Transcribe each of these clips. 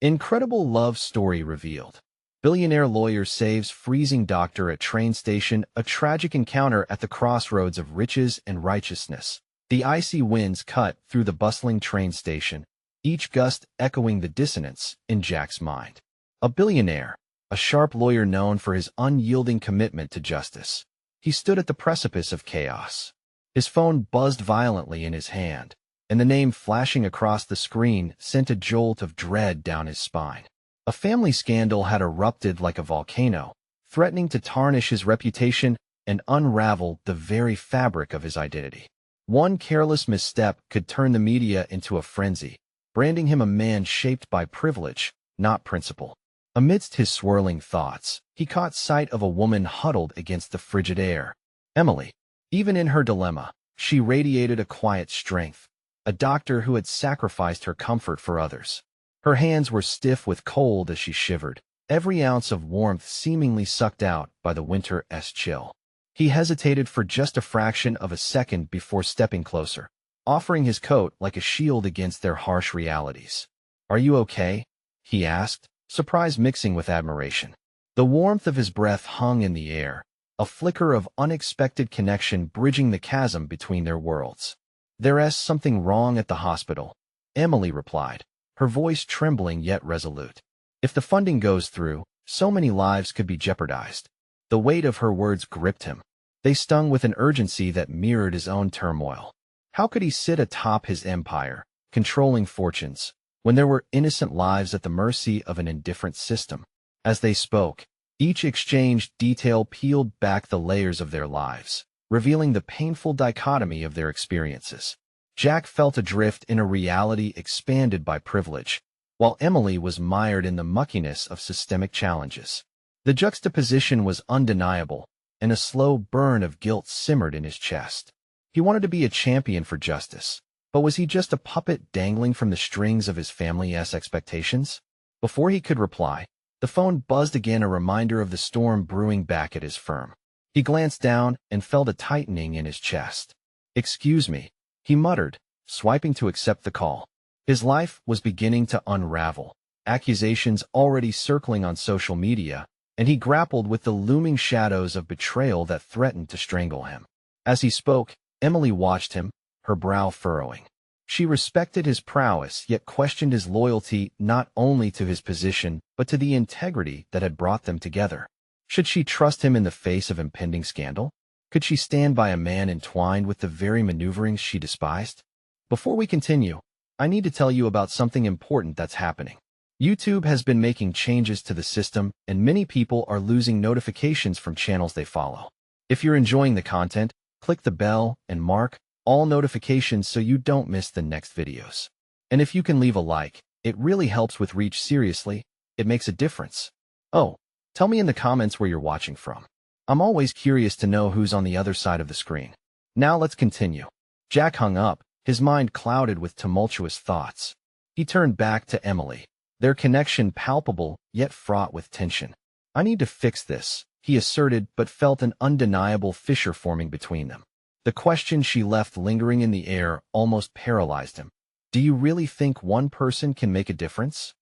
Incredible love story revealed. Billionaire lawyer saves freezing doctor at train station, a tragic encounter at the crossroads of riches and righteousness. The icy winds cut through the bustling train station, each gust echoing the dissonance in Jack's mind. A billionaire, a sharp lawyer known for his unyielding commitment to justice. He stood at the precipice of chaos. His phone buzzed violently in his hand, and the name flashing across the screen sent a jolt of dread down his spine. A family scandal had erupted like a volcano, threatening to tarnish his reputation and unravel the very fabric of his identity. One careless misstep could turn the media into a frenzy, branding him a man shaped by privilege, not principle. Amidst his swirling thoughts, he caught sight of a woman huddled against the frigid air. Emily. Even in her dilemma, she radiated a quiet strength, a doctor who had sacrificed her comfort for others. Her hands were stiff with cold as she shivered, every ounce of warmth seemingly sucked out by the winter's chill. He hesitated for just a fraction of a second before stepping closer, offering his coat like a shield against their harsh realities. "Are you okay?" he asked, surprise mixing with admiration. The warmth of his breath hung in the air, a flicker of unexpected connection bridging the chasm between their worlds. "There's something wrong at the hospital," Emily replied, her voice trembling yet resolute. "If the funding goes through, so many lives could be jeopardized." The weight of her words gripped him. They stung with an urgency that mirrored his own turmoil. How could he sit atop his empire, controlling fortunes, when there were innocent lives at the mercy of an indifferent system? As they spoke, each exchanged detail peeled back the layers of their lives, revealing the painful dichotomy of their experiences. Jack felt adrift in a reality expanded by privilege, while Emily was mired in the muckiness of systemic challenges. The juxtaposition was undeniable, and a slow burn of guilt simmered in his chest. He wanted to be a champion for justice, but was he just a puppet dangling from the strings of his family's expectations? Before he could reply, the phone buzzed again, a reminder of the storm brewing back at his firm. He glanced down and felt a tightening in his chest. "Excuse me," he muttered, swiping to accept the call. His life was beginning to unravel, accusations already circling on social media, and he grappled with the looming shadows of betrayal that threatened to strangle him. As he spoke, Emily watched him, her brow furrowing. She respected his prowess, yet questioned his loyalty not only to his position, but to the integrity that had brought them together. Should she trust him in the face of impending scandal? Could she stand by a man entwined with the very maneuverings she despised? Before we continue, I need to tell you about something important that's happening. YouTube has been making changes to the system, and many people are losing notifications from channels they follow. If you're enjoying the content, click the bell and mark all notifications so you don't miss the next videos. And if you can leave a like, it really helps with reach. Seriously, it makes a difference. Oh, tell me in the comments where you're watching from. I'm always curious to know who's on the other side of the screen. Now let's continue. Jack hung up, his mind clouded with tumultuous thoughts. He turned back to Emily, their connection palpable yet fraught with tension. "I need to fix this," he asserted, but felt an undeniable fissure forming between them. The question she left lingering in the air almost paralyzed him. Do you really think one person can make a difference?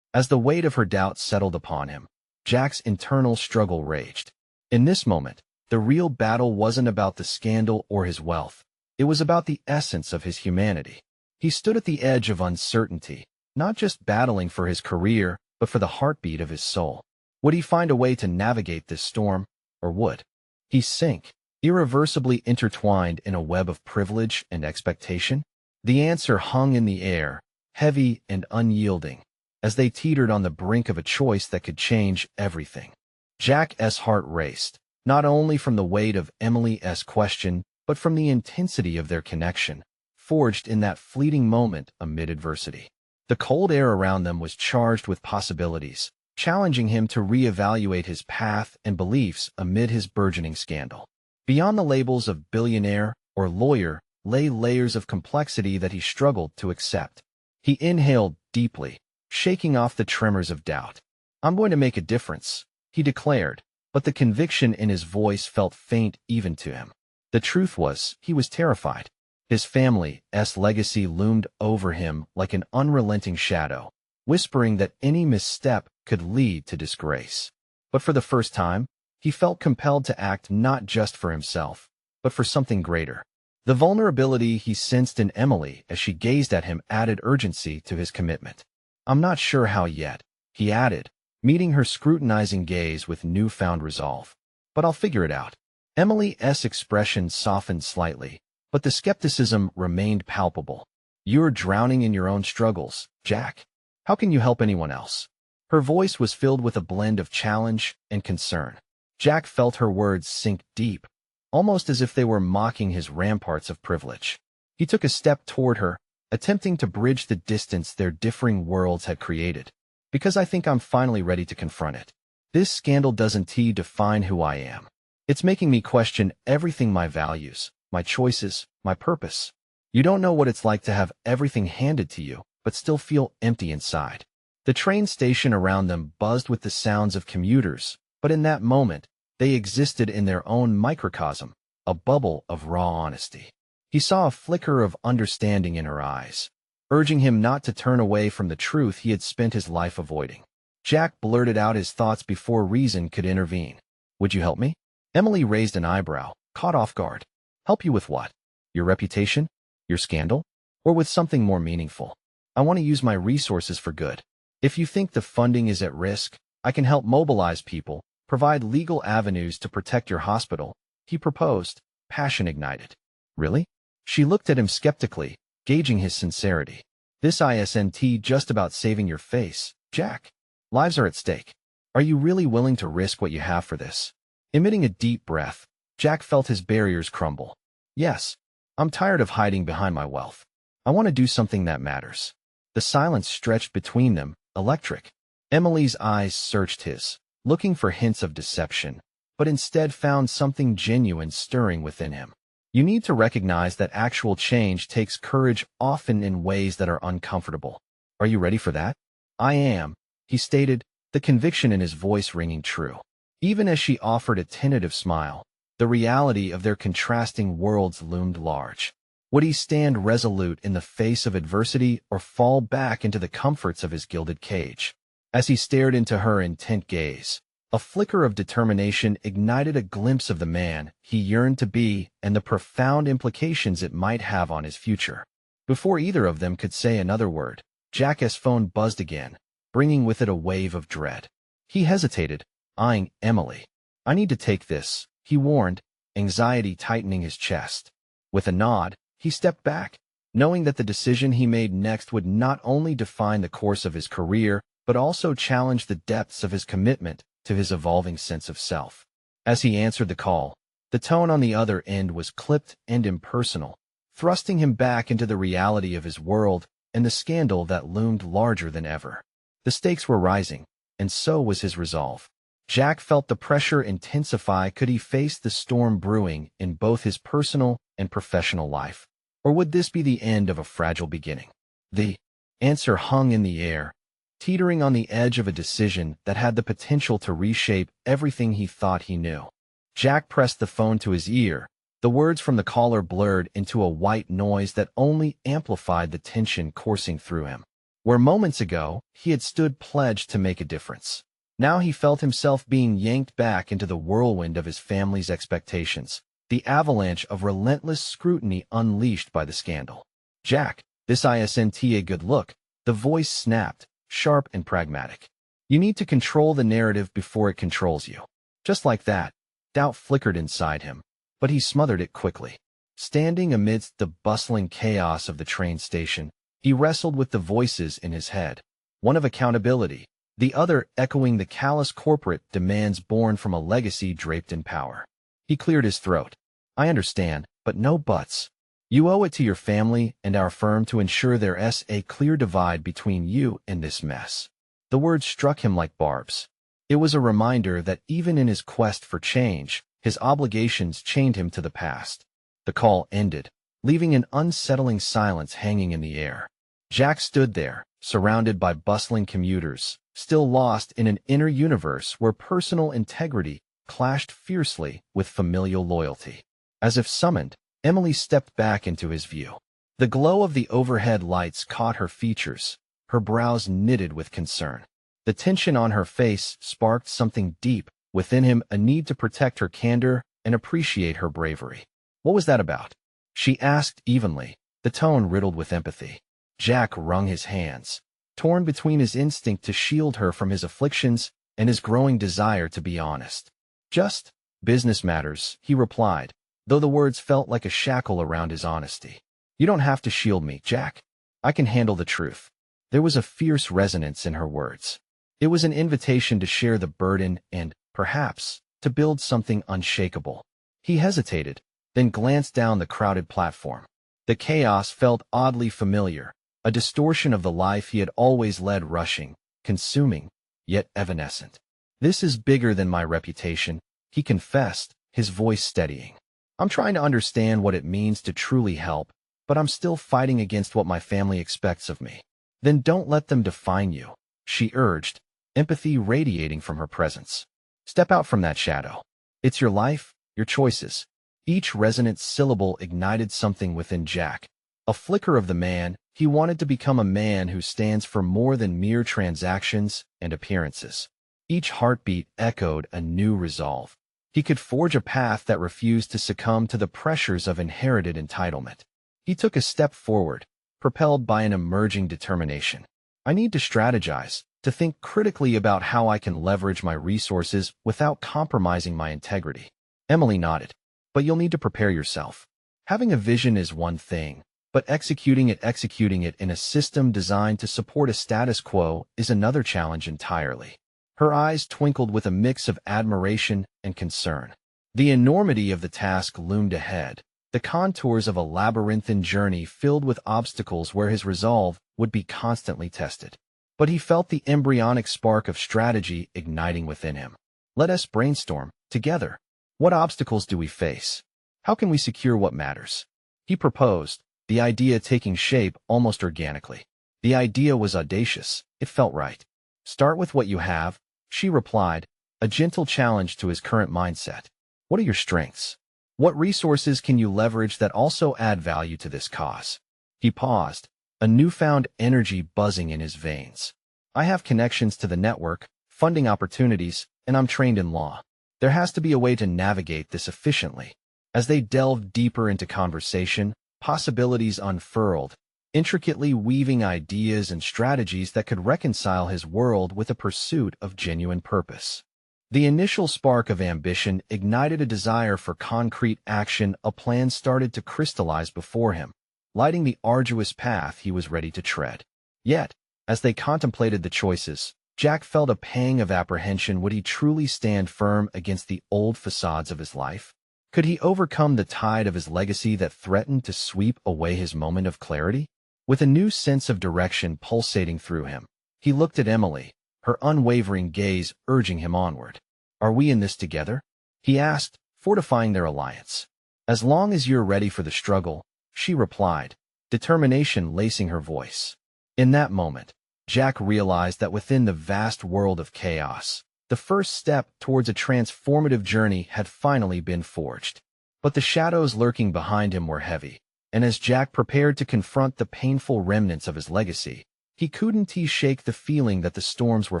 As the weight of her doubt settled upon him, Jack's internal struggle raged. In this moment, the real battle wasn't about the scandal or his wealth. It was about the essence of his humanity. He stood at the edge of uncertainty, not just battling for his career, but for the heartbeat of his soul. Would he find a way to navigate this storm, or would he sink, irreversibly intertwined in a web of privilege and expectation? The answer hung in the air, heavy and unyielding, as they teetered on the brink of a choice that could change everything. Jack's heart raced, not only from the weight of Emily's question, but from the intensity of their connection, forged in that fleeting moment amid adversity. The cold air around them was charged with possibilities, challenging him to reevaluate his path and beliefs amid his burgeoning scandal. Beyond the labels of billionaire or lawyer lay layers of complexity that he struggled to accept. He inhaled deeply, shaking off the tremors of doubt. "I'm going to make a difference," he declared, but the conviction in his voice felt faint even to him. The truth was, he was terrified. His family's legacy loomed over him like an unrelenting shadow, whispering that any misstep could lead to disgrace. But for the first time, he felt compelled to act not just for himself, but for something greater. The vulnerability he sensed in Emily as she gazed at him added urgency to his commitment. "I'm not sure how yet," he added, meeting her scrutinizing gaze with newfound resolve. "But I'll figure it out." Emily's expression softened slightly, but the skepticism remained palpable. "You're drowning in your own struggles, Jack. How can you help anyone else?" Her voice was filled with a blend of challenge and concern. Jack felt her words sink deep, almost as if they were mocking his ramparts of privilege. He took a step toward her, attempting to bridge the distance their differing worlds had created. "Because I think I'm finally ready to confront it. This scandal doesn't define who I am. It's making me question everything: my values, my choices, my purpose. You don't know what it's like to have everything handed to you, but still feel empty inside." The train station around them buzzed with the sounds of commuters, but in that moment, they existed in their own microcosm, a bubble of raw honesty. He saw a flicker of understanding in her eyes, urging him not to turn away from the truth he had spent his life avoiding. Jack blurted out his thoughts before reason could intervene. "Would you help me?" Emily raised an eyebrow, caught off guard. "Help you with what? Your reputation? Your scandal? Or with something more meaningful? I want to use my resources for good. If you think the funding is at risk, I can help mobilize people, provide legal avenues to protect your hospital," he proposed, passion ignited. "Really?" She looked at him skeptically, gauging his sincerity. "This isn't just about saving your face, Jack. Lives are at stake. Are you really willing to risk what you have for this?" Emitting a deep breath, Jack felt his barriers crumble. "Yes, I'm tired of hiding behind my wealth. I want to do something that matters." The silence stretched between them, electric. Emily's eyes searched his, looking for hints of deception, but instead found something genuine stirring within him. "You need to recognize that actual change takes courage, often in ways that are uncomfortable. Are you ready for that?" "I am," he stated, the conviction in his voice ringing true. Even as she offered a tentative smile, the reality of their contrasting worlds loomed large. Would he stand resolute in the face of adversity or fall back into the comforts of his gilded cage? As he stared into her intent gaze, a flicker of determination ignited a glimpse of the man he yearned to be and the profound implications it might have on his future. Before either of them could say another word, Jack's phone buzzed again, bringing with it a wave of dread. He hesitated, eyeing Emily. "I need to take this," he warned, anxiety tightening his chest. With a nod, he stepped back, knowing that the decision he made next would not only define the course of his career, but also challenge the depths of his commitment to his evolving sense of self. As he answered the call, the tone on the other end was clipped and impersonal, thrusting him back into the reality of his world and the scandal that loomed larger than ever. The stakes were rising, and so was his resolve. Jack felt the pressure intensify. Could he face the storm brewing in both his personal and professional life? Or would this be the end of a fragile beginning? The answer hung in the air, teetering on the edge of a decision that had the potential to reshape everything he thought he knew. Jack pressed the phone to his ear, the words from the caller blurred into a white noise that only amplified the tension coursing through him. Where moments ago, he had stood pledged to make a difference. Now he felt himself being yanked back into the whirlwind of his family's expectations, the avalanche of relentless scrutiny unleashed by the scandal. "Jack, this isn't a good look," the voice snapped, sharp and pragmatic. "You need to control the narrative before it controls you." Just like that, doubt flickered inside him, but he smothered it quickly. Standing amidst the bustling chaos of the train station, he wrestled with the voices in his head, one of accountability, the other echoing the callous corporate demands born from a legacy draped in power. He cleared his throat. "I understand, but no buts. You owe it to your family and our firm to ensure there's a clear divide between you and this mess." The words struck him like barbs. It was a reminder that even in his quest for change, his obligations chained him to the past. The call ended, leaving an unsettling silence hanging in the air. Jack stood there, surrounded by bustling commuters, still lost in an inner universe where personal integrity clashed fiercely with familial loyalty. As if summoned, Emily stepped back into his view. The glow of the overhead lights caught her features, her brows knitted with concern. The tension on her face sparked something deep within him, a need to protect her candor and appreciate her bravery. What was that about? She asked evenly, the tone riddled with empathy. Jack wrung his hands, torn between his instinct to shield her from his afflictions and his growing desire to be honest. Just business matters, he replied, though the words felt like a shackle around his honesty. You don't have to shield me, Jack. I can handle the truth. There was a fierce resonance in her words. It was an invitation to share the burden and, perhaps, to build something unshakable. He hesitated, then glanced down the crowded platform. The chaos felt oddly familiar, a distortion of the life he had always led, rushing, consuming, yet evanescent. This is bigger than my reputation, he confessed, his voice steadying. I'm trying to understand what it means to truly help, but I'm still fighting against what my family expects of me. Then don't let them define you, she urged, empathy radiating from her presence. Step out from that shadow. It's your life, your choices. Each resonant syllable ignited something within Jack. A flicker of the man, he wanted to become a man who stands for more than mere transactions and appearances. Each heartbeat echoed a new resolve. He could forge a path that refused to succumb to the pressures of inherited entitlement. He took a step forward, propelled by an emerging determination. I need to strategize, to think critically about how I can leverage my resources without compromising my integrity. Emily nodded. But you'll need to prepare yourself. Having a vision is one thing, but executing it in a system designed to support a status quo is another challenge entirely. Her eyes twinkled with a mix of admiration and concern. The enormity of the task loomed ahead, the contours of a labyrinthine journey filled with obstacles where his resolve would be constantly tested. But he felt the embryonic spark of strategy igniting within him. Let us brainstorm, together. What obstacles do we face? How can we secure what matters? He proposed, the idea taking shape almost organically. The idea was audacious. It felt right. Start with what you have, she replied, a gentle challenge to his current mindset. What are your strengths? What resources can you leverage that also add value to this cause? He paused, a newfound energy buzzing in his veins. I have connections to the network, funding opportunities, and I'm trained in law. There has to be a way to navigate this efficiently. As they delved deeper into conversation, possibilities unfurled, intricately weaving ideas and strategies that could reconcile his world with a pursuit of genuine purpose. The initial spark of ambition ignited a desire for concrete action. A plan started to crystallize before him, lighting the arduous path he was ready to tread. Yet, as they contemplated the choices, Jack felt a pang of apprehension. Would he truly stand firm against the old facades of his life? Could he overcome the tide of his legacy that threatened to sweep away his moment of clarity? With a new sense of direction pulsating through him, he looked at Emily, her unwavering gaze urging him onward. Are we in this together? He asked, fortifying their alliance. As long as you're ready for the struggle, she replied, determination lacing her voice. In that moment, Jack realized that within the vast world of chaos, the first step towards a transformative journey had finally been forged. But the shadows lurking behind him were heavy, and as Jack prepared to confront the painful remnants of his legacy, he couldn't shake the feeling that the storms were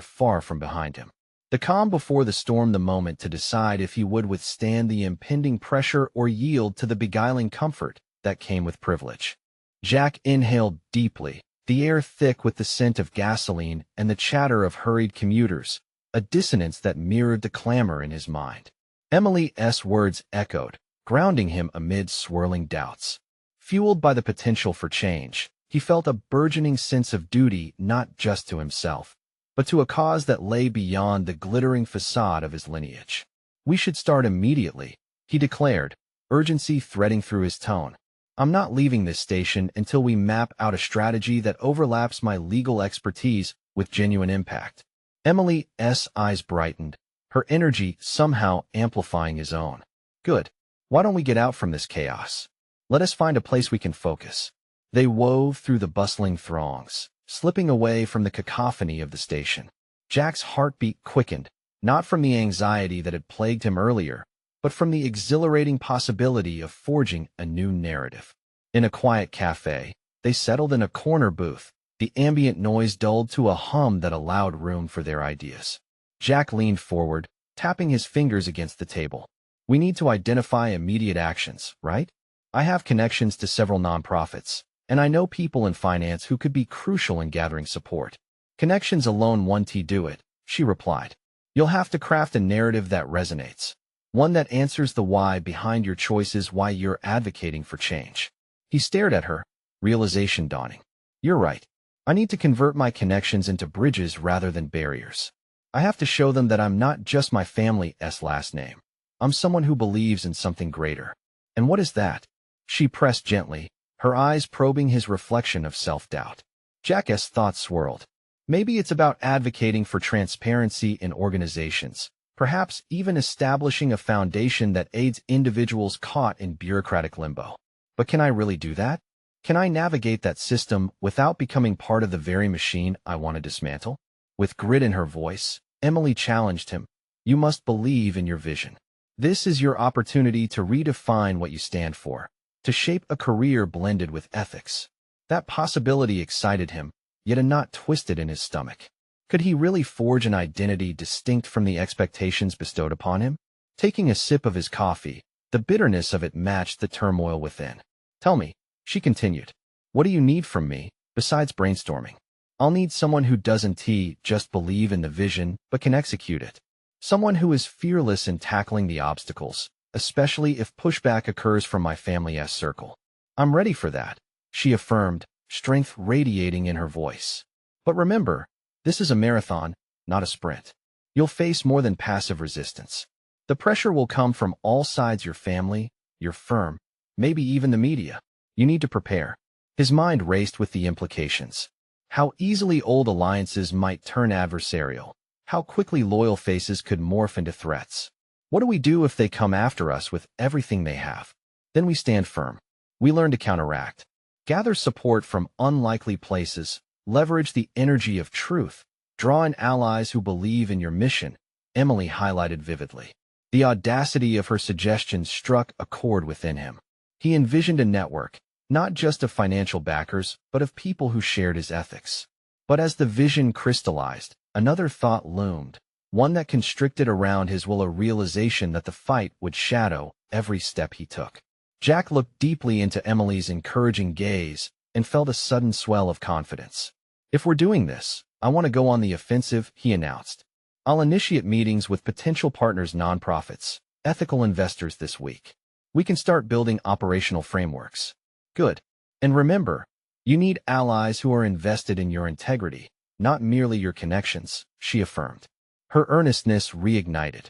far from behind him. The calm before the storm, the moment to decide if he would withstand the impending pressure or yield to the beguiling comfort that came with privilege. Jack inhaled deeply, the air thick with the scent of gasoline and the chatter of hurried commuters, a dissonance that mirrored the clamor in his mind. Emily's words echoed, grounding him amid swirling doubts. Fueled by the potential for change, he felt a burgeoning sense of duty not just to himself, but to a cause that lay beyond the glittering facade of his lineage. We should start immediately, he declared, urgency threading through his tone. I'm not leaving this station until we map out a strategy that overlaps my legal expertise with genuine impact. Emily's eyes brightened, her energy somehow amplifying his own. Good. Why don't we get out from this chaos? Let us find a place we can focus. They wove through the bustling throngs, slipping away from the cacophony of the station. Jack's heartbeat quickened, not from the anxiety that had plagued him earlier, but from the exhilarating possibility of forging a new narrative. In a quiet cafe, they settled in a corner booth, The ambient noise dulled to a hum that allowed room for their ideas. Jack leaned forward, tapping his fingers against the table. We need to identify immediate actions, right? I have connections to several nonprofits, and I know people in finance who could be crucial in gathering support. Connections alone won't do it, she replied. You'll have to craft a narrative that resonates. One that answers the why behind your choices, why you're advocating for change. He stared at her, realization dawning. You're right. I need to convert my connections into bridges rather than barriers. I have to show them that I'm not just my family's last name. I'm someone who believes in something greater. And what is that? She pressed gently, her eyes probing his reflection of self-doubt. Jack's thoughts swirled. Maybe it's about advocating for transparency in organizations, perhaps even establishing a foundation that aids individuals caught in bureaucratic limbo. But can I really do that? Can I navigate that system without becoming part of the very machine I want to dismantle? With grit in her voice, Emily challenged him. You must believe in your vision. This is your opportunity to redefine what you stand for, to shape a career blended with ethics. That possibility excited him, yet a knot twisted in his stomach. Could he really forge an identity distinct from the expectations bestowed upon him? Taking a sip of his coffee, the bitterness of it matched the turmoil within. Tell me, she continued, what do you need from me, besides brainstorming? I'll need someone who doesn't just believe in the vision, but can execute it. Someone who is fearless in tackling the obstacles, especially if pushback occurs from my family's circle. I'm ready for that, she affirmed, strength radiating in her voice. But remember, this is a marathon, not a sprint. You'll face more than passive resistance. The pressure will come from all sides: your family, your firm, maybe even the media. You need to prepare. His mind raced with the implications. How easily old alliances might turn adversarial. How quickly loyal faces could morph into threats. What do we do if they come after us with everything they have? Then we stand firm. We learn to counteract. Gather support from unlikely places. Leverage the energy of truth. Draw in allies who believe in your mission, Emily highlighted vividly. The audacity of her suggestion struck a chord within him. He envisioned a network, not just of financial backers, but of people who shared his ethics. But as the vision crystallized, another thought loomed, one that constricted around his will, a realization that the fight would shadow every step he took. Jack looked deeply into Emily's encouraging gaze and felt a sudden swell of confidence. If we're doing this, I want to go on the offensive, he announced. I'll initiate meetings with potential partners, nonprofits, ethical investors this week. We can start building operational frameworks. Good. And remember, you need allies who are invested in your integrity, not merely your connections, she affirmed. Her earnestness reignited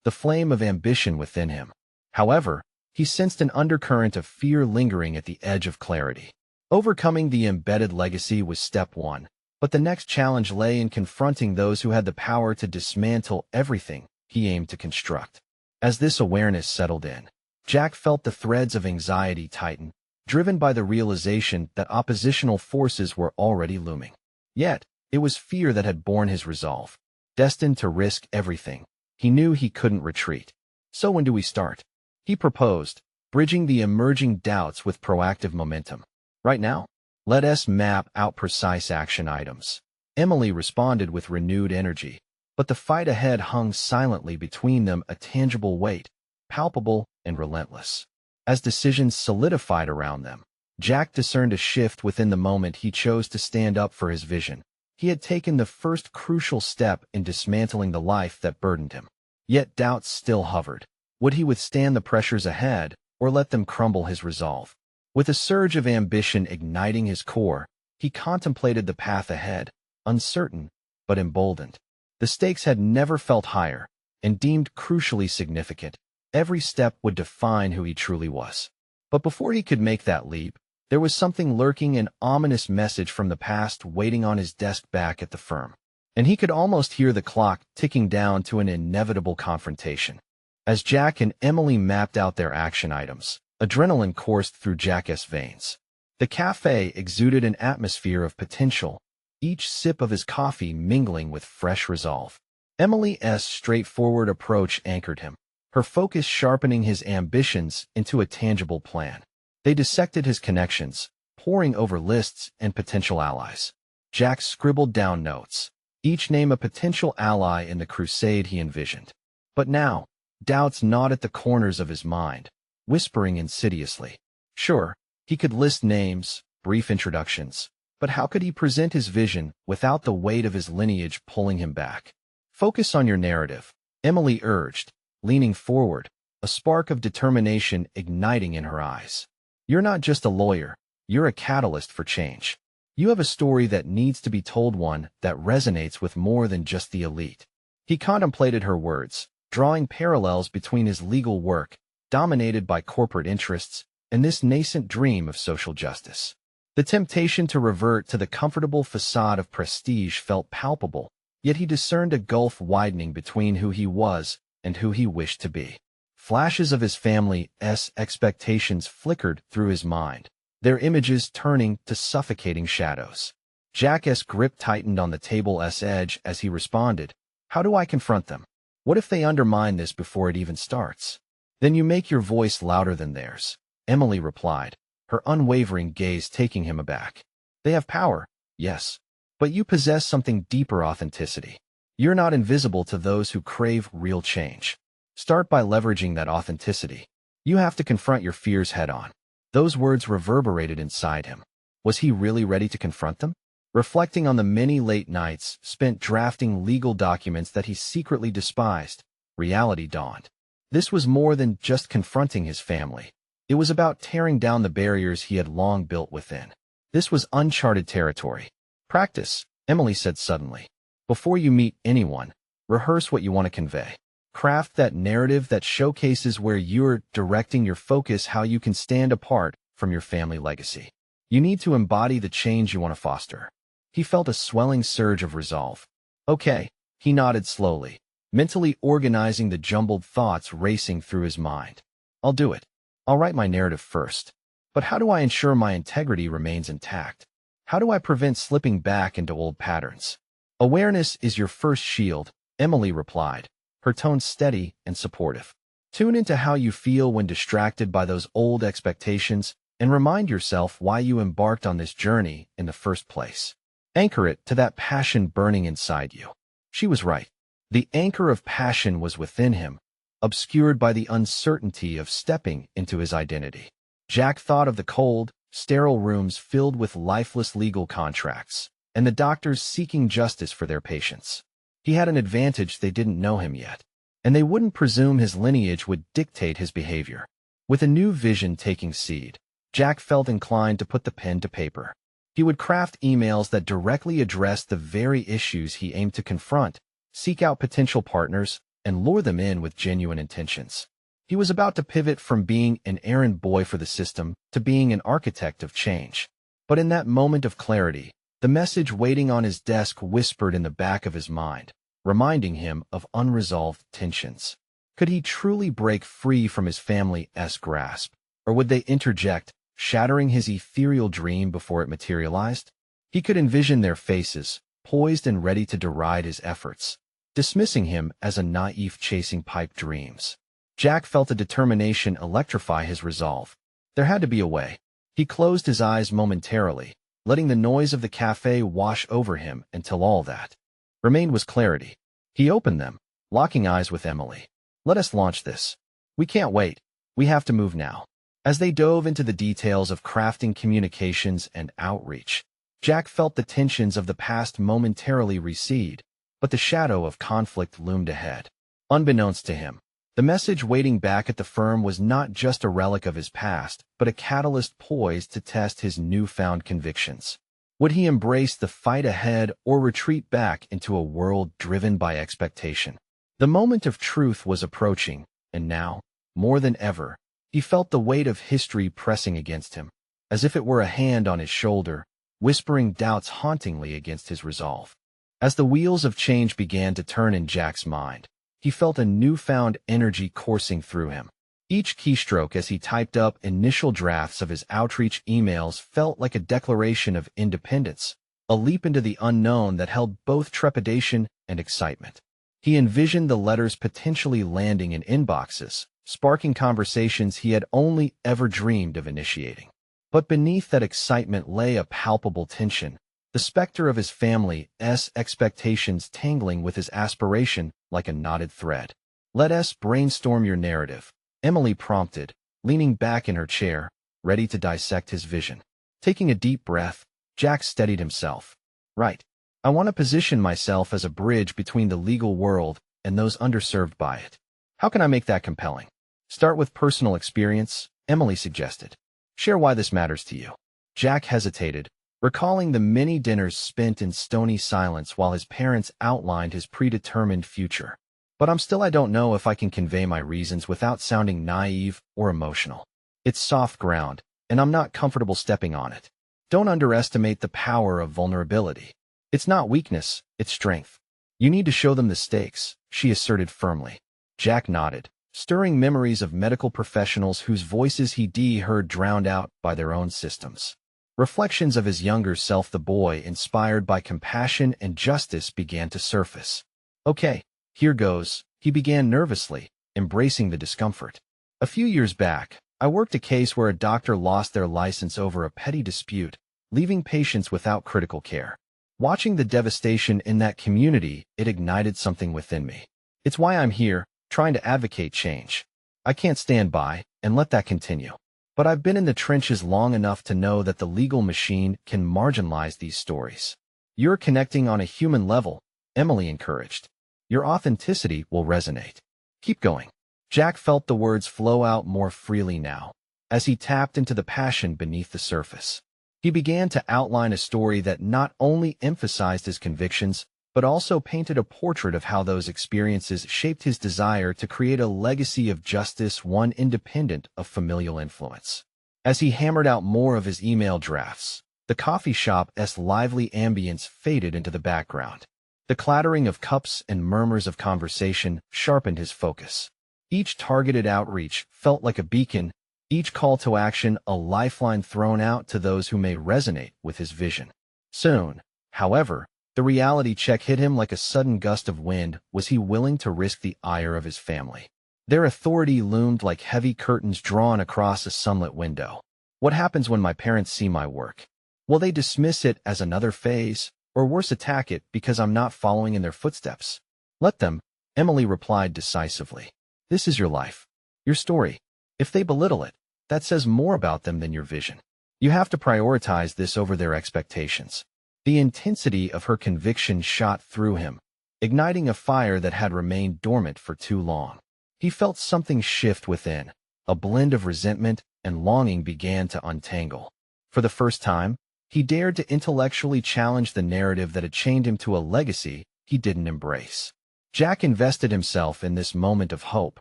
the flame of ambition within him. However, he sensed an undercurrent of fear lingering at the edge of clarity. Overcoming the embedded legacy was step one, but the next challenge lay in confronting those who had the power to dismantle everything he aimed to construct. As this awareness settled in, Jack felt the threads of anxiety tighten, driven by the realization that oppositional forces were already looming. Yet, it was fear that had borne his resolve. Destined to risk everything, he knew he couldn't retreat. So when do we start? He proposed, bridging the emerging doubts with proactive momentum. Right now? Let us map out precise action items. Emily responded with renewed energy, but the fight ahead hung silently between them, a tangible weight, palpable and relentless. As decisions solidified around them, Jack discerned a shift within the moment he chose to stand up for his vision. He had taken the first crucial step in dismantling the life that burdened him. Yet doubts still hovered. Would he withstand the pressures ahead, or let them crumble his resolve? With a surge of ambition igniting his core, he contemplated the path ahead, uncertain, but emboldened. The stakes had never felt higher, and deemed crucially significant. Every step would define who he truly was. But before he could make that leap, there was something lurking, an ominous message from the past waiting on his desk back at the firm. And he could almost hear the clock ticking down to an inevitable confrontation. As Jack and Emily mapped out their action items, adrenaline coursed through Jack's veins. The cafe exuded an atmosphere of potential, each sip of his coffee mingling with fresh resolve. Emily's straightforward approach anchored him, her focus sharpening his ambitions into a tangible plan. They dissected his connections, poring over lists and potential allies. Jack scribbled down notes, each name a potential ally in the crusade he envisioned. But now, doubts gnawed at the corners of his mind, whispering insidiously. Sure, he could list names, brief introductions, but how could he present his vision without the weight of his lineage pulling him back? Focus on your narrative, Emily urged, leaning forward, a spark of determination igniting in her eyes. You're not just a lawyer, you're a catalyst for change. You have a story that needs to be told, one that resonates with more than just the elite. He contemplated her words, drawing parallels between his legal work, dominated by corporate interests, and this nascent dream of social justice. The temptation to revert to the comfortable facade of prestige felt palpable, yet he discerned a gulf widening between who he was and who he wished to be. Flashes of his family's expectations flickered through his mind, their images turning to suffocating shadows. Jack's grip tightened on the table's edge as he responded, "How do I confront them? What if they undermine this before it even starts?" "Then you make your voice louder than theirs," Emily replied, her unwavering gaze taking him aback. "They have power, yes, but you possess something deeper: authenticity. You're not invisible to those who crave real change. Start by leveraging that authenticity. You have to confront your fears head-on." Those words reverberated inside him. Was he really ready to confront them? Reflecting on the many late nights spent drafting legal documents that he secretly despised, reality dawned. This was more than just confronting his family. It was about tearing down the barriers he had long built within. This was uncharted territory. "Practice," Emily said suddenly. "Before you meet anyone, rehearse what you want to convey. Craft that narrative that showcases where you're directing your focus, how you can stand apart from your family legacy. You need to embody the change you want to foster." He felt a swelling surge of resolve. "Okay," he nodded slowly, mentally organizing the jumbled thoughts racing through his mind. "I'll do it. I'll write my narrative first. But how do I ensure my integrity remains intact? How do I prevent slipping back into old patterns?" "Awareness is your first shield," Emily replied, her tone steady and supportive. "Tune into how you feel when distracted by those old expectations and remind yourself why you embarked on this journey in the first place. Anchor it to that passion burning inside you." She was right. The anchor of passion was within him, obscured by the uncertainty of stepping into his identity. Jack thought of the cold, sterile rooms filled with lifeless legal contracts, and the doctors seeking justice for their patients. He had an advantage: they didn't know him yet, and they wouldn't presume his lineage would dictate his behavior. With a new vision taking seed, Jack felt inclined to put the pen to paper. He would craft emails that directly addressed the very issues he aimed to confront, seek out potential partners, and lure them in with genuine intentions. He was about to pivot from being an errand boy for the system to being an architect of change. But in that moment of clarity, the message waiting on his desk whispered in the back of his mind, reminding him of unresolved tensions. Could he truly break free from his family's grasp, or would they interject, shattering his ethereal dream before it materialized? He could envision their faces, poised and ready to deride his efforts, dismissing him as a naive chasing pipe dreams. Jack felt a determination electrify his resolve. There had to be a way. He closed his eyes momentarily, letting the noise of the cafe wash over him until all that remained was clarity. He opened them, locking eyes with Emily. "Let us launch this. We can't wait. We have to move now." As they dove into the details of crafting communications and outreach, Jack felt the tensions of the past momentarily recede, but the shadow of conflict loomed ahead. Unbeknownst to him, the message waiting back at the firm was not just a relic of his past, but a catalyst poised to test his newfound convictions. Would he embrace the fight ahead or retreat back into a world driven by expectation? The moment of truth was approaching, and now, more than ever, he felt the weight of history pressing against him, as if it were a hand on his shoulder, whispering doubts hauntingly against his resolve. As the wheels of change began to turn in Jack's mind, he felt a newfound energy coursing through him. Each keystroke as he typed up initial drafts of his outreach emails felt like a declaration of independence, a leap into the unknown that held both trepidation and excitement. He envisioned the letters potentially landing in inboxes, sparking conversations he had only ever dreamed of initiating. But beneath that excitement lay a palpable tension, the specter of his family's expectations tangling with his aspiration like a knotted thread. "Let us brainstorm your narrative," Emily prompted, leaning back in her chair, ready to dissect his vision. Taking a deep breath, Jack steadied himself. "Right. I want to position myself as a bridge between the legal world and those underserved by it. How can I make that compelling?" "Start with personal experience," Emily suggested. "Share why this matters to you." Jack hesitated, recalling the many dinners spent in stony silence while his parents outlined his predetermined future. "But I don't know if I can convey my reasons without sounding naive or emotional. It's soft ground, and I'm not comfortable stepping on it." "Don't underestimate the power of vulnerability. It's not weakness, it's strength. You need to show them the stakes," she asserted firmly. Jack nodded, stirring memories of medical professionals whose voices he'd heard drowned out by their own systems. Reflections of his younger self, the boy inspired by compassion and justice, began to surface. "Okay, here goes," he began nervously, embracing the discomfort. "A few years back, I worked a case where a doctor lost their license over a petty dispute, leaving patients without critical care. Watching the devastation in that community, it ignited something within me. It's why I'm here, trying to advocate change. I can't stand by and let that continue. But I've been in the trenches long enough to know that the legal machine can marginalize these stories." "You're connecting on a human level," Emily encouraged. "Your authenticity will resonate. Keep going." Jack felt the words flow out more freely now, as he tapped into the passion beneath the surface. He began to outline a story that not only emphasized his convictions, but also painted a portrait of how those experiences shaped his desire to create a legacy of justice, one independent of familial influence. As he hammered out more of his email drafts, the coffee shop's lively ambience faded into the background. The clattering of cups and murmurs of conversation sharpened his focus. Each targeted outreach felt like a beacon, each call to action a lifeline thrown out to those who may resonate with his vision. Soon, however, the reality check hit him like a sudden gust of wind. Was he willing to risk the ire of his family? Their authority loomed like heavy curtains drawn across a sunlit window. "What happens when my parents see my work? Will they dismiss it as another phase, or worse, attack it because I'm not following in their footsteps?" "Let them," Emily replied decisively. "This is your life, your story. If they belittle it, that says more about them than your vision. You have to prioritize this over their expectations." The intensity of her conviction shot through him, igniting a fire that had remained dormant for too long. He felt something shift within. A blend of resentment and longing began to untangle. For the first time, he dared to intellectually challenge the narrative that had chained him to a legacy he didn't embrace. Jack invested himself in this moment of hope,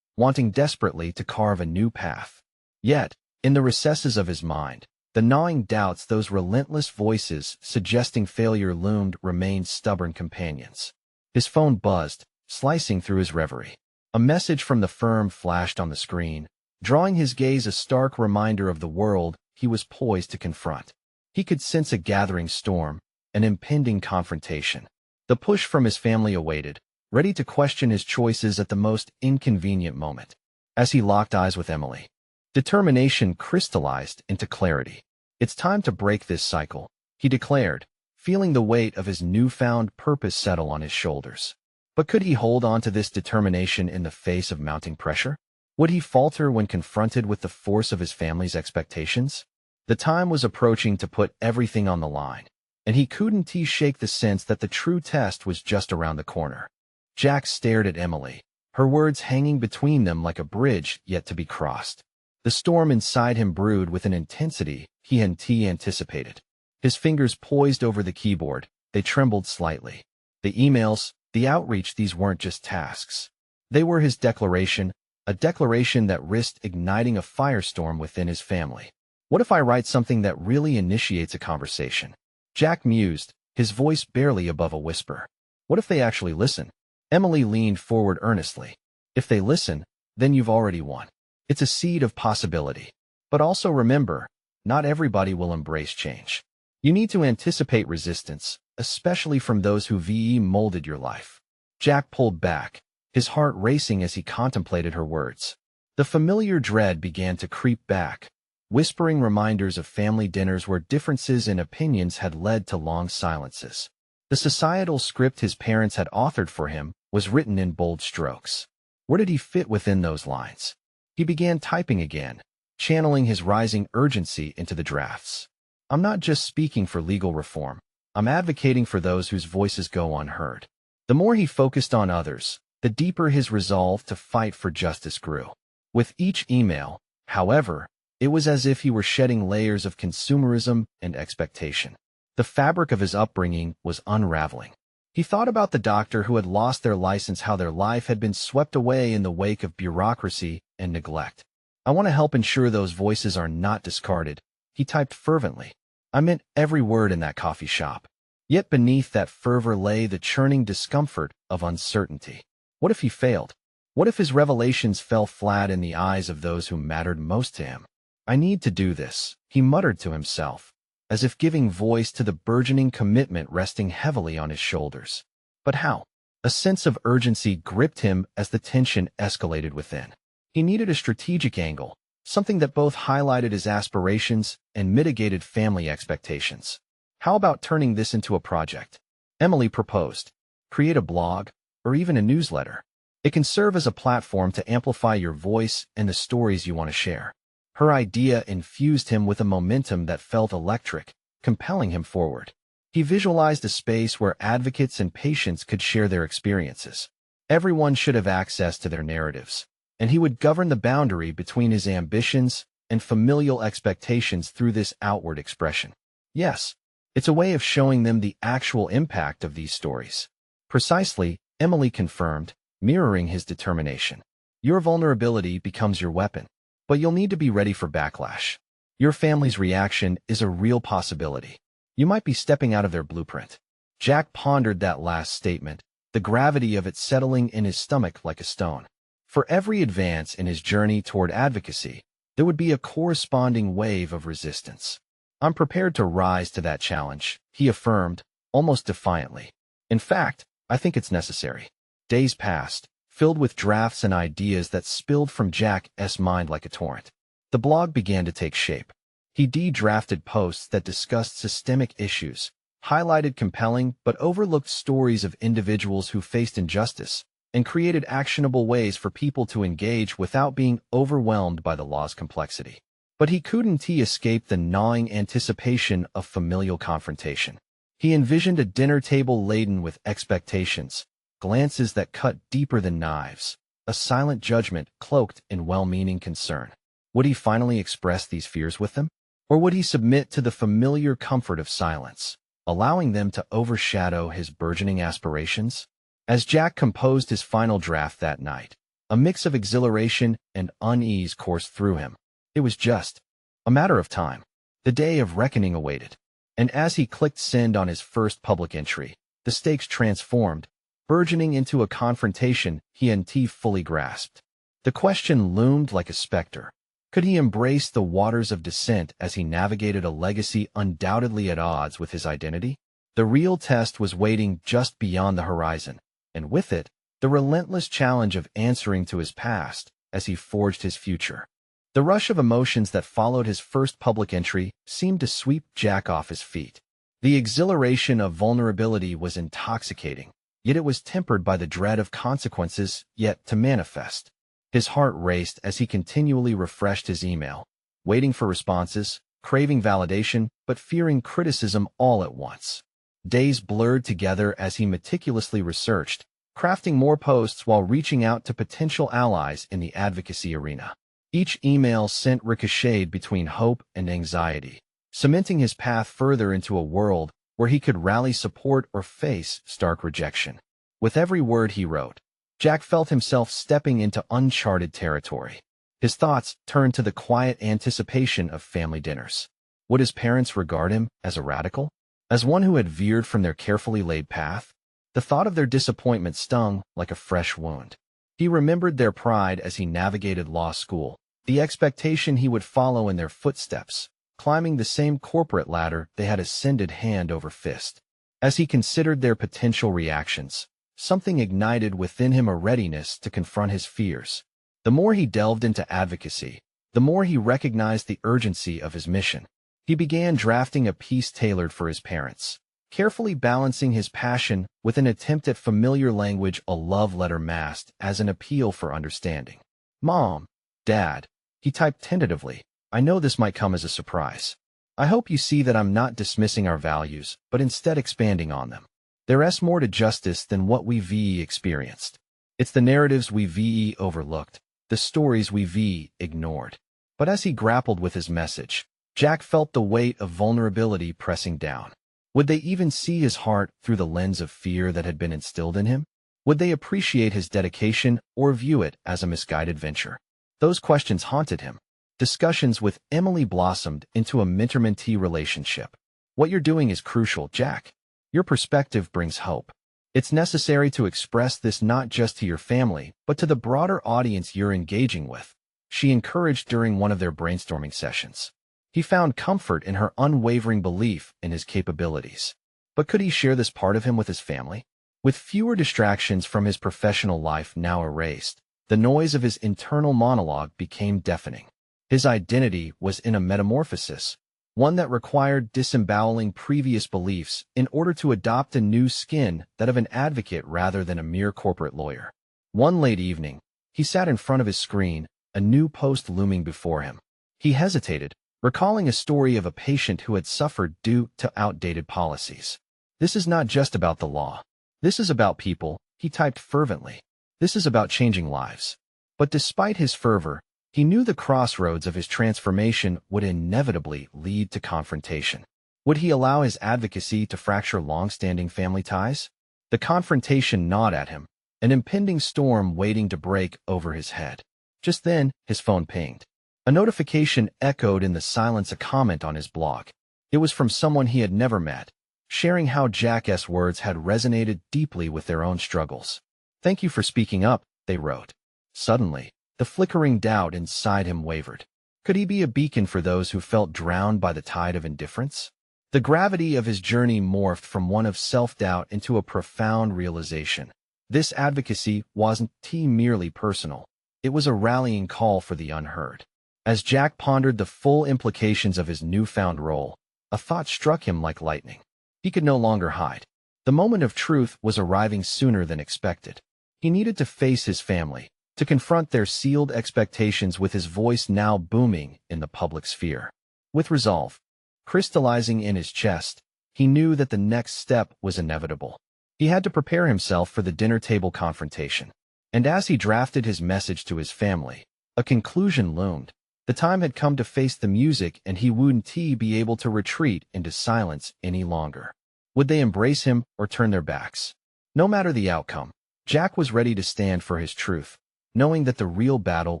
wanting desperately to carve a new path. Yet, in the recesses of his mind, the gnawing doubts, those relentless voices suggesting failure, remained stubborn companions. His phone buzzed, slicing through his reverie. A message from the firm flashed on the screen, drawing his gaze, a stark reminder of the world he was poised to confront. He could sense a gathering storm, an impending confrontation. The push from his family awaited, ready to question his choices at the most inconvenient moment. As he locked eyes with Emily, determination crystallized into clarity. "It's time to break this cycle," he declared, feeling the weight of his newfound purpose settle on his shoulders. But could he hold on to this determination in the face of mounting pressure? Would he falter when confronted with the force of his family's expectations? The time was approaching to put everything on the line, and he couldn't shake the sense that the true test was just around the corner. Jack stared at Emily, her words hanging between them like a bridge yet to be crossed. The storm inside him brewed with an intensity he hadn't anticipated. His fingers poised over the keyboard, they trembled slightly. The emails, the outreach, these weren't just tasks. They were his declaration, a declaration that risked igniting a firestorm within his family. "What if I write something that really initiates a conversation?" Jack mused, his voice barely above a whisper. "What if they actually listen?" Emily leaned forward earnestly. "If they listen, then you've already won. It's a seed of possibility. But also remember, not everybody will embrace change. You need to anticipate resistance, especially from those who molded your life." Jack pulled back, his heart racing as he contemplated her words. The familiar dread began to creep back. whispering reminders of family dinners where differences in opinions had led to long silences. The societal script his parents had authored for him was written in bold strokes. Where did he fit within those lines? He began typing again, channeling his rising urgency into the drafts. I'm not just speaking for legal reform. I'm advocating for those whose voices go unheard. The more he focused on others, the deeper his resolve to fight for justice grew. With each email, however, it was as if he were shedding layers of consumerism and expectation. The fabric of his upbringing was unraveling. He thought about the doctor who had lost their license, how their life had been swept away in the wake of bureaucracy and neglect. I want to help ensure those voices are not discarded, he typed fervently. I meant every word in that coffee shop. Yet beneath that fervor lay the churning discomfort of uncertainty. What if he failed? What if his revelations fell flat in the eyes of those who mattered most to him? I need to do this, he muttered to himself, as if giving voice to the burgeoning commitment resting heavily on his shoulders. But how? A sense of urgency gripped him as the tension escalated within. He needed a strategic angle, something that both highlighted his aspirations and mitigated family expectations. How about turning this into a project? Emily proposed. Create a blog, or even a newsletter. It can serve as a platform to amplify your voice and the stories you want to share. Her idea infused him with a momentum that felt electric, compelling him forward. He visualized a space where advocates and patients could share their experiences. Everyone should have access to their narratives, and he would govern the boundary between his ambitions and familial expectations through this outward expression. Yes, it's a way of showing them the actual impact of these stories. Precisely, Emily confirmed, mirroring his determination. Your vulnerability becomes your weapon. But you'll need to be ready for backlash. Your family's reaction is a real possibility. You might be stepping out of their blueprint. Jack pondered that last statement, the gravity of it settling in his stomach like a stone. For every advance in his journey toward advocacy, there would be a corresponding wave of resistance. I'm prepared to rise to that challenge, he affirmed, almost defiantly. In fact, I think it's necessary. Days passed, filled with drafts and ideas that spilled from Jack's mind like a torrent. The blog began to take shape. He drafted posts that discussed systemic issues, highlighted compelling but overlooked stories of individuals who faced injustice, and created actionable ways for people to engage without being overwhelmed by the law's complexity. But he couldn't escape the gnawing anticipation of familial confrontation. He envisioned a dinner table laden with expectations, glances that cut deeper than knives, a silent judgment cloaked in well-meaning concern. Would he finally express these fears with them? Or would he submit to the familiar comfort of silence, allowing them to overshadow his burgeoning aspirations? As Jack composed his final draft that night, a mix of exhilaration and unease coursed through him. It was just a matter of time. The day of reckoning awaited. And as he clicked send on his first public entry, the stakes transformed, burgeoning into a confrontation he hadn't fully grasped. The question loomed like a specter. Could he embrace the waters of dissent as he navigated a legacy undoubtedly at odds with his identity? The real test was waiting just beyond the horizon, and with it, the relentless challenge of answering to his past as he forged his future. The rush of emotions that followed his first public entry seemed to sweep Jack off his feet. The exhilaration of vulnerability was intoxicating, yet it was tempered by the dread of consequences yet to manifest. His heart raced as he continually refreshed his email, waiting for responses, craving validation, but fearing criticism all at once. Days blurred together as he meticulously researched, crafting more posts while reaching out to potential allies in the advocacy arena. Each email sent ricocheted between hope and anxiety, cementing his path further into a world where he could rally support or face stark rejection. With every word he wrote, Jack felt himself stepping into uncharted territory. His thoughts turned to the quiet anticipation of family dinners. Would his parents regard him as a radical? As one who had veered from their carefully laid path? The thought of their disappointment stung like a fresh wound. He remembered their pride as he navigated law school, the expectation he would follow in their footsteps, climbing the same corporate ladder they had ascended hand over fist. As he considered their potential reactions, something ignited within him, a readiness to confront his fears. The more he delved into advocacy, the more he recognized the urgency of his mission. He began drafting a piece tailored for his parents, carefully balancing his passion with an attempt at familiar language, a love letter masked as an appeal for understanding. "Mom, Dad," he typed tentatively, "I know this might come as a surprise. I hope you see that I'm not dismissing our values, but instead expanding on them. There's more to justice than what we experienced. It's the narratives we overlooked, the stories we ignored." But as he grappled with his message, Jack felt the weight of vulnerability pressing down. Would they even see his heart through the lens of fear that had been instilled in him? Would they appreciate his dedication or view it as a misguided venture? Those questions haunted him. Discussions with Emily blossomed into a mentor-mentee relationship. "What you're doing is crucial, Jack. Your perspective brings hope. It's necessary to express this not just to your family, but to the broader audience you're engaging with," she encouraged during one of their brainstorming sessions. He found comfort in her unwavering belief in his capabilities. But could he share this part of him with his family? With fewer distractions from his professional life now erased, the noise of his internal monologue became deafening. His identity was in a metamorphosis, one that required disemboweling previous beliefs in order to adopt a new skin, that of an advocate rather than a mere corporate lawyer. One late evening, he sat in front of his screen, a new post looming before him. He hesitated, recalling a story of a patient who had suffered due to outdated policies. "This is not just about the law. This is about people," he typed fervently. "This is about changing lives." But despite his fervor, he knew the crossroads of his transformation would inevitably lead to confrontation. Would he allow his advocacy to fracture long-standing family ties? The confrontation gnawed at him, an impending storm waiting to break over his head. Just then, his phone pinged. A notification echoed in the silence, a comment on his blog. It was from someone he had never met, sharing how Jack's words had resonated deeply with their own struggles. "Thank you for speaking up," they wrote. Suddenly, the flickering doubt inside him wavered. Could he be a beacon for those who felt drowned by the tide of indifference? The gravity of his journey morphed from one of self-doubt into a profound realization. This advocacy wasn't merely personal. It was a rallying call for the unheard. As Jack pondered the full implications of his newfound role, a thought struck him like lightning. He could no longer hide. The moment of truth was arriving sooner than expected. He needed to face his family, to confront their sealed expectations with his voice now booming in the public sphere. With resolve crystallizing in his chest, he knew that the next step was inevitable. He had to prepare himself for the dinner table confrontation. And as he drafted his message to his family, a conclusion loomed. The time had come to face the music, and he wouldn't be able to retreat into silence any longer. Would they embrace him or turn their backs? No matter the outcome, Jack was ready to stand for his truth, knowing that the real battle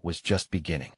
was just beginning.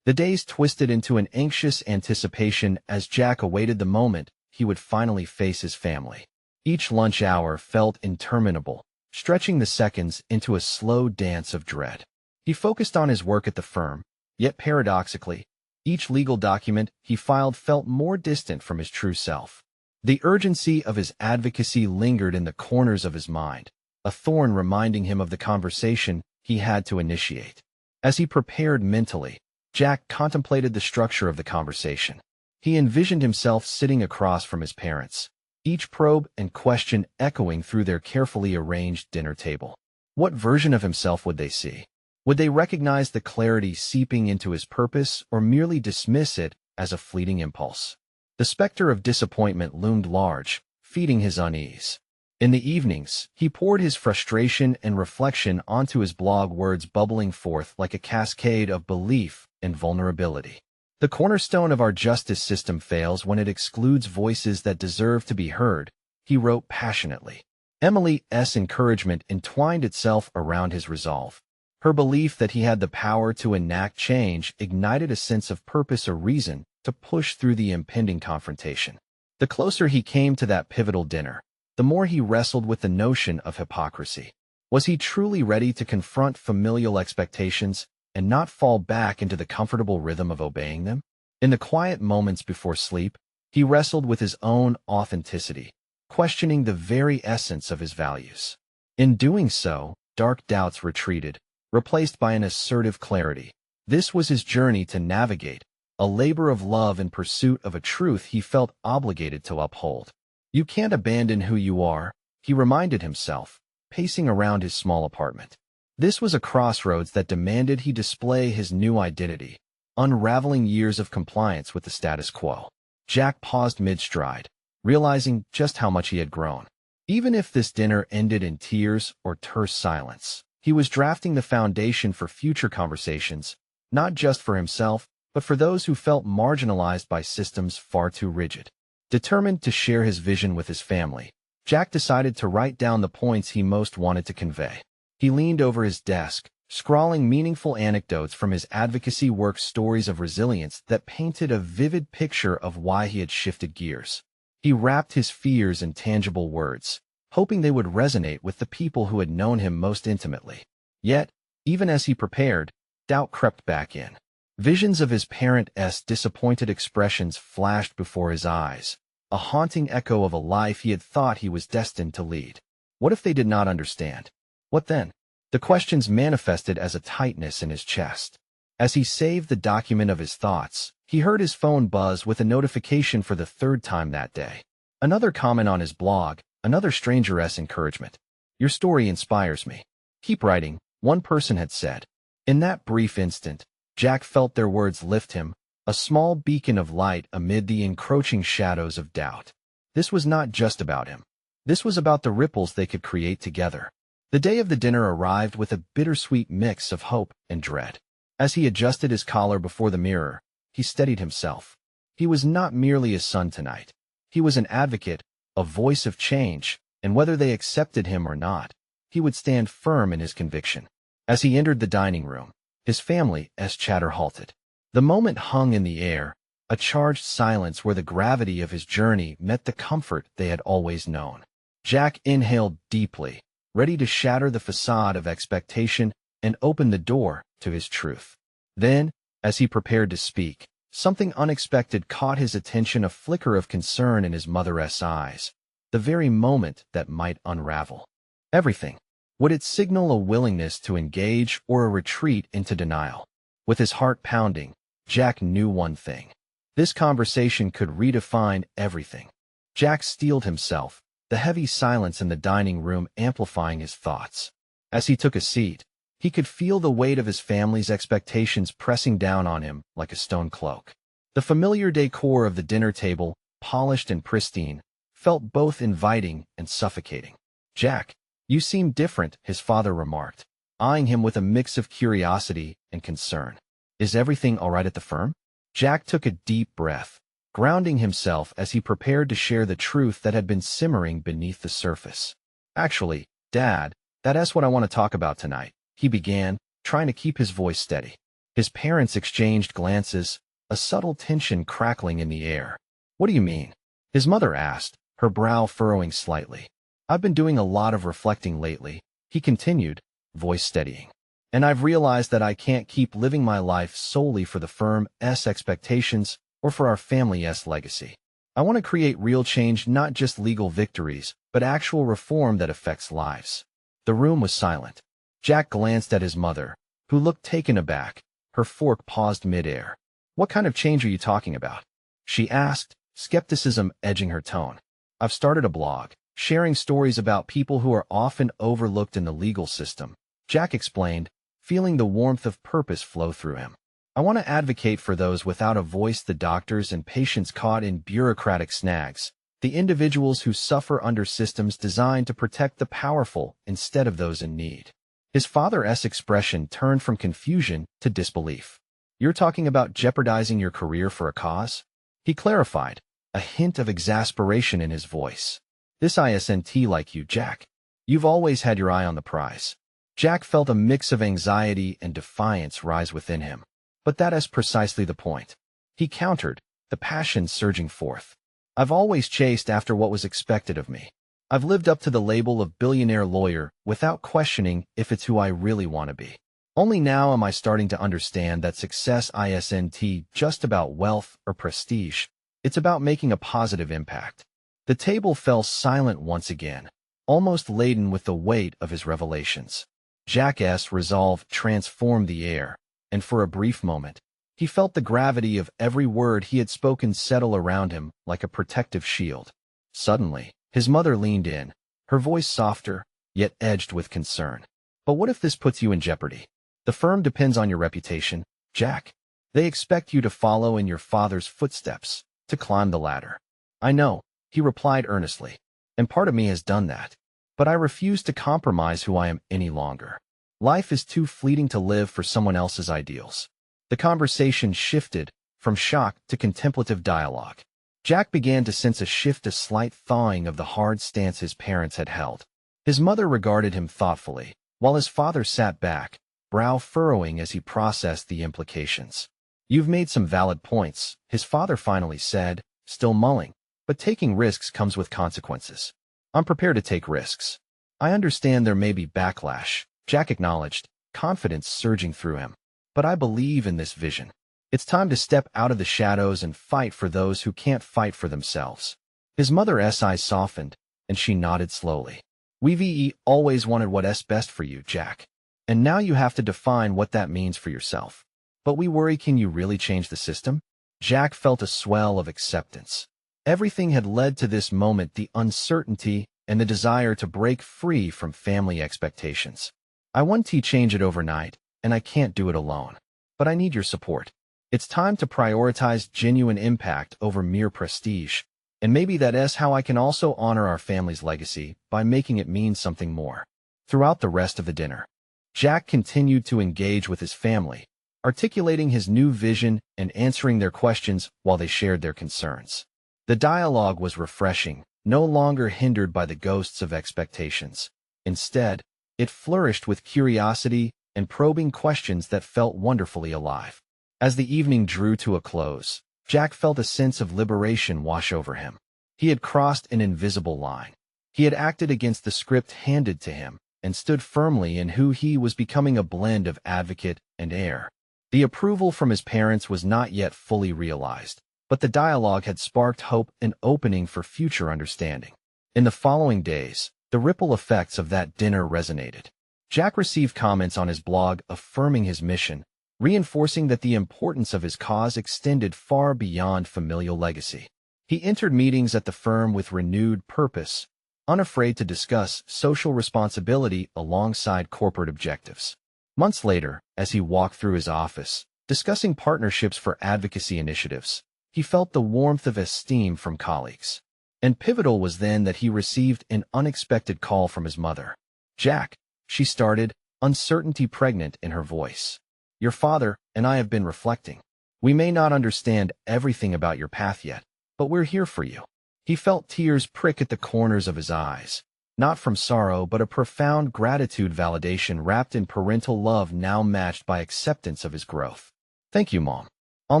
The days twisted into an anxious anticipation as Jack awaited the moment he would finally face his family. Each lunch hour felt interminable, stretching the seconds into a slow dance of dread. He focused on his work at the firm, yet paradoxically, each legal document he filed felt more distant from his true self. The urgency of his advocacy lingered in the corners of his mind, a thorn reminding him of the conversation he had to initiate. As he prepared mentally, Jack contemplated the structure of the conversation. He envisioned himself sitting across from his parents, each probe and question echoing through their carefully arranged dinner table. What version of himself would they see? Would they recognize the clarity seeping into his purpose or merely dismiss it as a fleeting impulse? The specter of disappointment loomed large, feeding his unease. In the evenings, he poured his frustration and reflection onto his blog, words bubbling forth like a cascade of belief and vulnerability. "The cornerstone of our justice system fails when it excludes voices that deserve to be heard," he wrote passionately. Emily's encouragement entwined itself around his resolve. Her belief that he had the power to enact change ignited a sense of purpose, or reason to push through the impending confrontation. The closer he came to that pivotal dinner, the more he wrestled with the notion of hypocrisy. Was he truly ready to confront familial expectations and not fall back into the comfortable rhythm of obeying them? In the quiet moments before sleep, he wrestled with his own authenticity, questioning the very essence of his values. In doing so, dark doubts retreated, replaced by an assertive clarity. This was his journey to navigate, a labor of love in pursuit of a truth he felt obligated to uphold. You can't abandon who you are, he reminded himself, pacing around his small apartment. This was a crossroads that demanded he display his new identity, unraveling years of compliance with the status quo. Jack paused mid-stride, realizing just how much he had grown. Even if this dinner ended in tears or terse silence, he was drafting the foundation for future conversations, not just for himself, but for those who felt marginalized by systems far too rigid. Determined to share his vision with his family, Jack decided to write down the points he most wanted to convey. He leaned over his desk, scrawling meaningful anecdotes from his advocacy work, stories of resilience that painted a vivid picture of why he had shifted gears. He wrapped his fears in tangible words, hoping they would resonate with the people who had known him most intimately. Yet, even as he prepared, doubt crept back in. Visions of his parents' disappointed expressions flashed before his eyes, a haunting echo of a life he had thought he was destined to lead. What if they did not understand? What then? The questions manifested as a tightness in his chest. As he saved the document of his thoughts, he heard his phone buzz with a notification for the third time that day. Another comment on his blog, another stranger's encouragement. Your story inspires me. Keep writing, one person had said. In that brief instant, Jack felt their words lift him, a small beacon of light amid the encroaching shadows of doubt. This was not just about him. This was about the ripples they could create together. The day of the dinner arrived with a bittersweet mix of hope and dread. As he adjusted his collar before the mirror, he steadied himself. He was not merely a son tonight. He was an advocate, a voice of change, and whether they accepted him or not, he would stand firm in his conviction. As he entered the dining room, his family's chatter halted. The moment hung in the air, a charged silence where the gravity of his journey met the comfort they had always known. Jack inhaled deeply, ready to shatter the facade of expectation and open the door to his truth. Then, as he prepared to speak, something unexpected caught his attention, a flicker of concern in his mother's eyes, the very moment that might unravel everything. Would it signal a willingness to engage or a retreat into denial? With his heart pounding, Jack knew one thing. This conversation could redefine everything. Jack steeled himself, the heavy silence in the dining room amplifying his thoughts. As he took a seat, he could feel the weight of his family's expectations pressing down on him like a stone cloak. The familiar decor of the dinner table, polished and pristine, felt both inviting and suffocating. Jack, you seem different, his father remarked, eyeing him with a mix of curiosity and concern. Is everything all right at the firm? Jack took a deep breath, grounding himself as he prepared to share the truth that had been simmering beneath the surface. Actually, Dad, that's what I want to talk about tonight, he began, trying to keep his voice steady. His parents exchanged glances, a subtle tension crackling in the air. What do you mean? His mother asked, her brow furrowing slightly. I've been doing a lot of reflecting lately, he continued, voice steadying. And I've realized that I can't keep living my life solely for the firm's expectations or for our family's legacy. I want to create real change, not just legal victories, but actual reform that affects lives. The room was silent. Jack glanced at his mother, who looked taken aback, her fork paused midair. What kind of change are you talking about? She asked, skepticism edging her tone. I've started a blog, sharing stories about people who are often overlooked in the legal system, Jack explained, feeling the warmth of purpose flow through him. I want to advocate for those without a voice, the doctors and patients caught in bureaucratic snags, the individuals who suffer under systems designed to protect the powerful instead of those in need. His father's expression turned from confusion to disbelief. You're talking about jeopardizing your career for a cause? He clarified, a hint of exasperation in his voice. This isn't like you, Jack. You've always had your eye on the prize. Jack felt a mix of anxiety and defiance rise within him. But that is precisely the point. He countered, the passion surging forth. I've always chased after what was expected of me. I've lived up to the label of billionaire lawyer without questioning if it's who I really want to be. Only now am I starting to understand that success isn't just about wealth or prestige. It's about making a positive impact. The table fell silent once again, almost laden with the weight of his revelations. Jack's resolve transformed the air, and for a brief moment, he felt the gravity of every word he had spoken settle around him like a protective shield. Suddenly, his mother leaned in, her voice softer, yet edged with concern. "But what if this puts you in jeopardy? The firm depends on your reputation, Jack. They expect you to follow in your father's footsteps, to climb the ladder." "I know," he replied earnestly, "and part of me has done that. But I refuse to compromise who I am any longer. Life is too fleeting to live for someone else's ideals." The conversation shifted from shock to contemplative dialogue. Jack began to sense a slight thawing of the hard stance his parents had held. His mother regarded him thoughtfully, while his father sat back, brow furrowing as he processed the implications. "You've made some valid points," his father finally said, still mulling, "but taking risks comes with consequences." "I'm prepared to take risks. I understand there may be backlash," Jack acknowledged, confidence surging through him. "But I believe in this vision. It's time to step out of the shadows and fight for those who can't fight for themselves." His mother's eyes softened, and she nodded slowly. "We've always wanted what's best for you, Jack. And now you have to define what that means for yourself. But we worry, can you really change the system?" Jack felt a swell of acceptance. Everything had led to this moment, the uncertainty and the desire to break free from family expectations. "I want to change it overnight, and I can't do it alone. But I need your support. It's time to prioritize genuine impact over mere prestige. And maybe that's how I can also honor our family's legacy, by making it mean something more." Throughout the rest of the dinner, Jack continued to engage with his family, articulating his new vision and answering their questions while they shared their concerns. The dialogue was refreshing, no longer hindered by the ghosts of expectations. Instead, it flourished with curiosity and probing questions that felt wonderfully alive. As the evening drew to a close, Jack felt a sense of liberation wash over him. He had crossed an invisible line. He had acted against the script handed to him, and stood firmly in who he was, becoming a blend of advocate and heir. The approval from his parents was not yet fully realized, but the dialogue had sparked hope and opening for future understanding. In the following days, the ripple effects of that dinner resonated. Jack received comments on his blog affirming his mission, reinforcing that the importance of his cause extended far beyond familial legacy. He entered meetings at the firm with renewed purpose, unafraid to discuss social responsibility alongside corporate objectives. Months later, as he walked through his office, discussing partnerships for advocacy initiatives, he felt the warmth of esteem from colleagues. And pivotal was then that he received an unexpected call from his mother. "Jack," she started, uncertainty pregnant in her voice, "your father and I have been reflecting. We may not understand everything about your path yet, but we're here for you." He felt tears prick at the corners of his eyes, not from sorrow but a profound gratitude, validation wrapped in parental love now matched by acceptance of his growth. "Thank you, Mom. I'll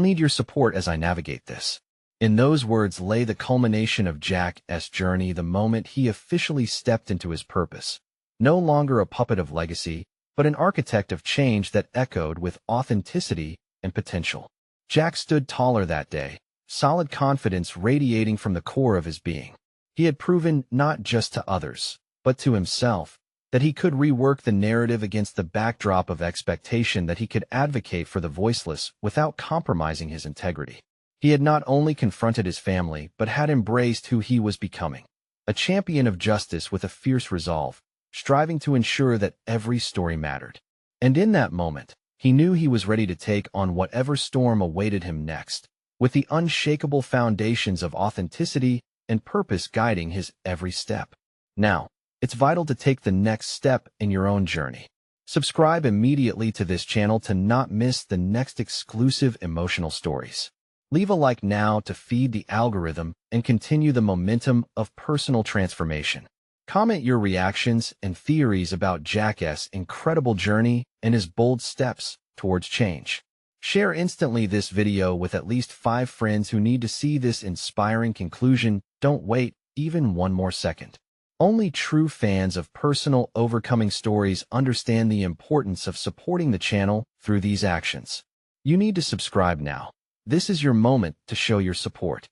need your support as I navigate this." In those words lay the culmination of Jack's journey, the moment he officially stepped into his purpose. No longer a puppet of legacy, but an architect of change that echoed with authenticity and potential. Jack stood taller that day, solid confidence radiating from the core of his being. He had proven, not just to others, but to himself, that he could rework the narrative against the backdrop of expectation, that he could advocate for the voiceless without compromising his integrity. He had not only confronted his family, but had embraced who he was becoming. A champion of justice with a fierce resolve, striving to ensure that every story mattered. And in that moment, he knew he was ready to take on whatever storm awaited him next, with the unshakable foundations of authenticity and purpose guiding his every step. Now, it's vital to take the next step in your own journey. Subscribe immediately to this channel to not miss the next exclusive emotional stories. Leave a like now to feed the algorithm and continue the momentum of personal transformation. Comment your reactions and theories about Jack's incredible journey and his bold steps towards change. Share instantly this video with at least 5 friends who need to see this inspiring conclusion. Don't wait even one more second. Only true fans of personal overcoming stories understand the importance of supporting the channel through these actions. You need to subscribe now. This is your moment to show your support.